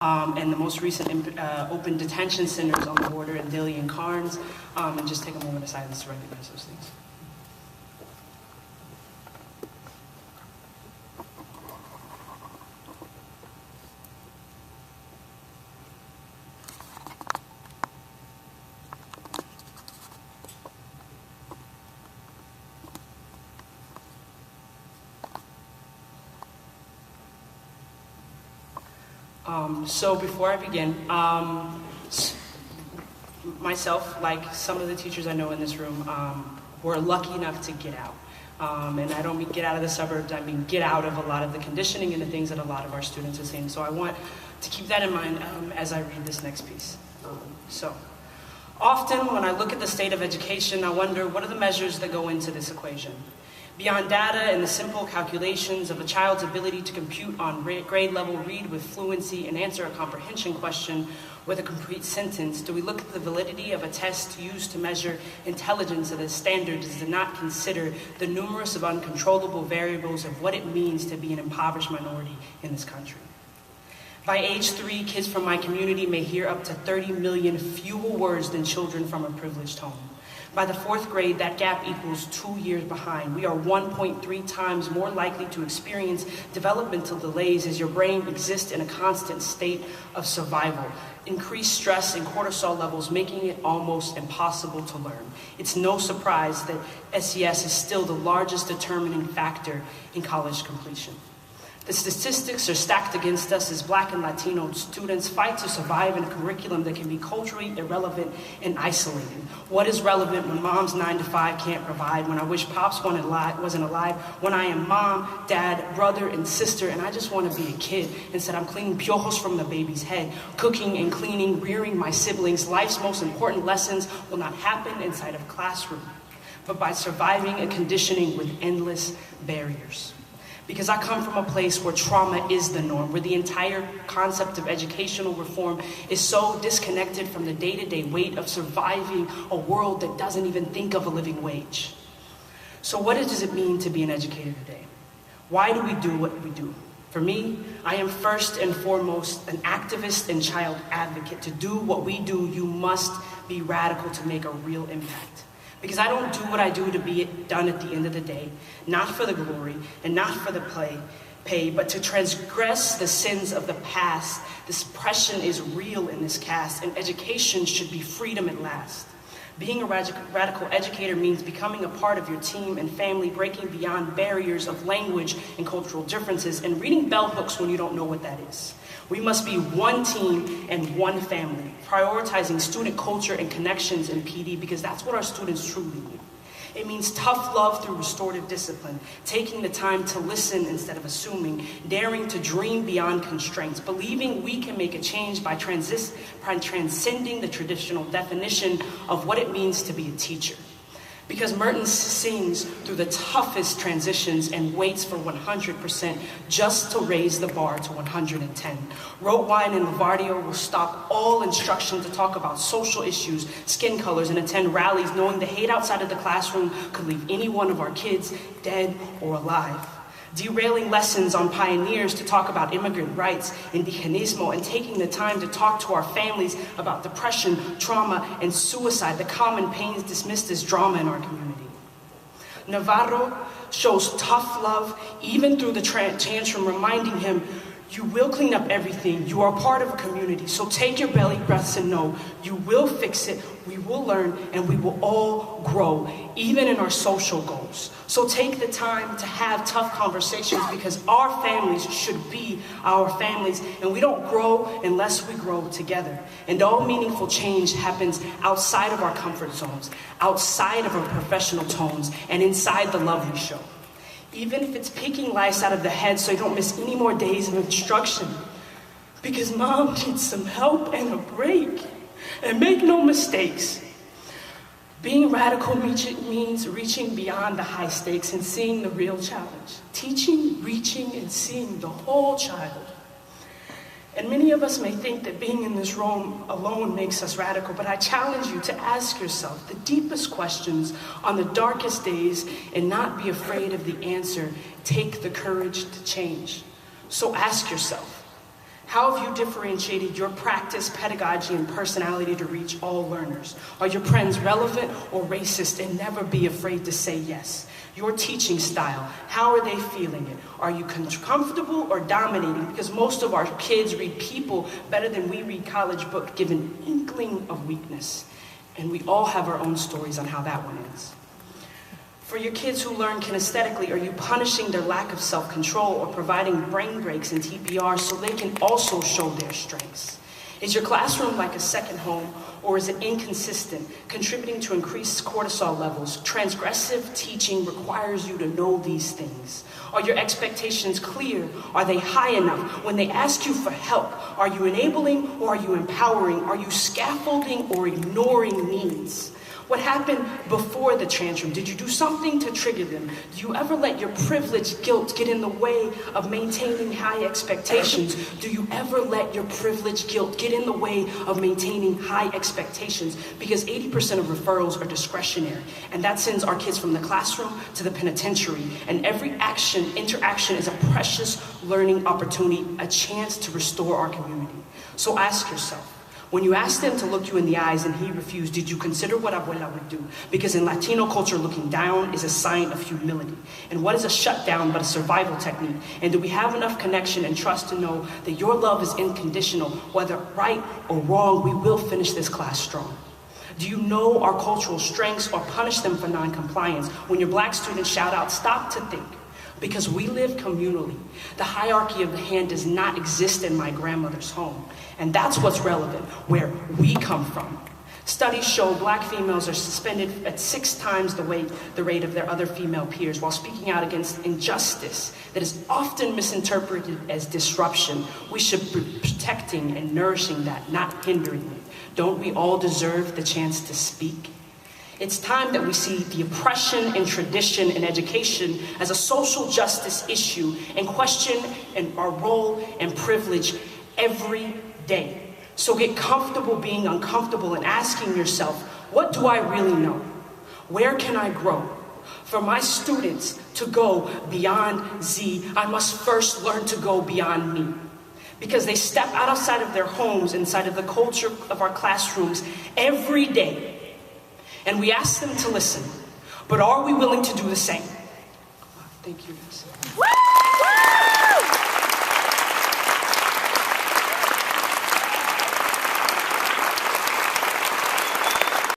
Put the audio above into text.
and the most recent open detention centers on the border in Dilley and Carnes, and just take a moment of silence to recognize those things. So before I begin, myself, like some of the teachers I know in this room, were lucky enough to get out. And I don't mean get out of the suburbs, I mean get out of a lot of the conditioning and the things that a lot of our students are seeing. So I want to keep that in mind as I read this next piece. So often when I look at the state of education, I wonder, what are the measures that go into this equation? Beyond data and the simple calculations of a child's ability to compute on grade level read with fluency and answer a comprehension question with a complete sentence, do we look at the validity of a test used to measure intelligence at a standard that does not consider the numerous of uncontrollable variables of what it means to be an impoverished minority in this country? By age 3, kids from my community may hear up to 30 million fewer words than children from a privileged home. By the 4th grade, that gap equals 2 years behind. We are 1.3 times more likely to experience developmental delays as your brain exists in a constant state of survival. Increased stress and cortisol levels, making it almost impossible to learn. It's no surprise that SES is still the largest determining factor in college completion. The statistics are stacked against us as Black and Latino students fight to survive in a curriculum that can be culturally irrelevant and isolating. What is relevant when mom's 9 to 5 can't provide, when I wish pops wasn't alive, when I am mom, dad, brother, and sister, and I just want to be a kid. Instead, I'm cleaning piojos from the baby's head, cooking and cleaning, rearing my siblings. Life's most important lessons will not happen inside of a classroom, but by surviving a conditioning with endless barriers. Because I come from a place where trauma is the norm, where the entire concept of educational reform is so disconnected from the day-to-day weight of surviving a world that doesn't even think of a living wage. So what does it mean to be an educator today? Why do we do what we do? For me, I am first and foremost an activist and child advocate. To do what we do, you must be radical to make a real impact. Because I don't do what I do to be done at the end of the day, not for the glory and not for the pay, but to transgress the sins of the past. This oppression is real in this caste, and education should be freedom at last. Being a radical educator means becoming a part of your team and family, breaking beyond barriers of language and cultural differences, and reading bell hooks when you don't know what that is. We must be one team and one family, prioritizing student culture and connections in PD because that's what our students truly need. It means tough love through restorative discipline, taking the time to listen instead of assuming, daring to dream beyond constraints, believing we can make a change by transcending the traditional definition of what it means to be a teacher. Because Merton sings through the toughest transitions and waits for 100% just to raise the bar to 110. Rotwein and Lavardio will stop all instruction to talk about social issues, skin colors, and attend rallies knowing the hate outside of the classroom could leave any one of our kids dead or alive. Derailing lessons on pioneers to talk about immigrant rights, indigenismo, and taking the time to talk to our families about depression, trauma, and suicide, the common pains dismissed as drama in our community. Navarro shows tough love even through the tantrum, reminding him, you will clean up everything. You are part of a community. So take your belly breaths and know you will fix it, we will learn, and we will all grow, even in our social goals. So take the time to have tough conversations because our families should be our families, and we don't grow unless we grow together. And all meaningful change happens outside of our comfort zones, outside of our professional tones, and inside the love we show. Even if it's picking lice out of the head so you don't miss any more days of instruction. Because mom needs some help and a break. And make no mistakes, being radical means reaching beyond the high stakes and seeing the real challenge. Teaching, reaching, and seeing the whole child. And many of us may think that being in this room alone makes us radical, but I challenge you to ask yourself the deepest questions on the darkest days and not be afraid of the answer. Take the courage to change. So ask yourself, How have you differentiated your practice, pedagogy, and personality to reach all learners? Are your friends relevant or racist, and never be afraid to say yes? Your teaching style, how are they feeling it? Are you comfortable or dominating? Because most of our kids read people better than we read college books, give an inkling of weakness. And we all have our own stories on how that one ends. For your kids who learn kinesthetically, are you punishing their lack of self-control or providing brain breaks and TPR so they can also show their strengths? Is your classroom like a second home, or is it inconsistent, contributing to increased cortisol levels? Transgressive teaching requires you to know these things. Are your expectations clear? Are they high enough? When they ask you for help, are you enabling or are you empowering? Are you scaffolding or ignoring needs? What happened before the tantrum? Did you do something to trigger them? Do you ever let your privilege guilt get in the way of maintaining high expectations? Do you ever let your privilege guilt get in the way of maintaining high expectations? Because 80% of referrals are discretionary, and that sends our kids from the classroom to the penitentiary. And every interaction is a precious learning opportunity, a chance to restore our community. So ask yourself, when you asked him to look you in the eyes and he refused, did you consider what abuela would do? Because in Latino culture, looking down is a sign of humility. And what is a shutdown but a survival technique? And do we have enough connection and trust to know that your love is unconditional? Whether right or wrong, we will finish this class strong. Do you know our cultural strengths or punish them for non-compliance? When your black students shout out, stop to think. Because we live communally. The hierarchy of the hand does not exist in my grandmother's home. And that's what's relevant, where we come from. Studies show black females are suspended at 6 times the rate of their other female peers while speaking out against injustice that is often misinterpreted as disruption. We should be protecting and nourishing that, not hindering it. Don't we all deserve the chance to speak? It's time that we see the oppression and tradition in education as a social justice issue and question our role and privilege every day. So get comfortable being uncomfortable and asking yourself, what do I really know? Where can I grow? For my students to go beyond Z, I must first learn to go beyond me. Because they step outside of their homes, inside of the culture of our classrooms every day. And we ask them to listen, but are we willing to do the same? Thank you.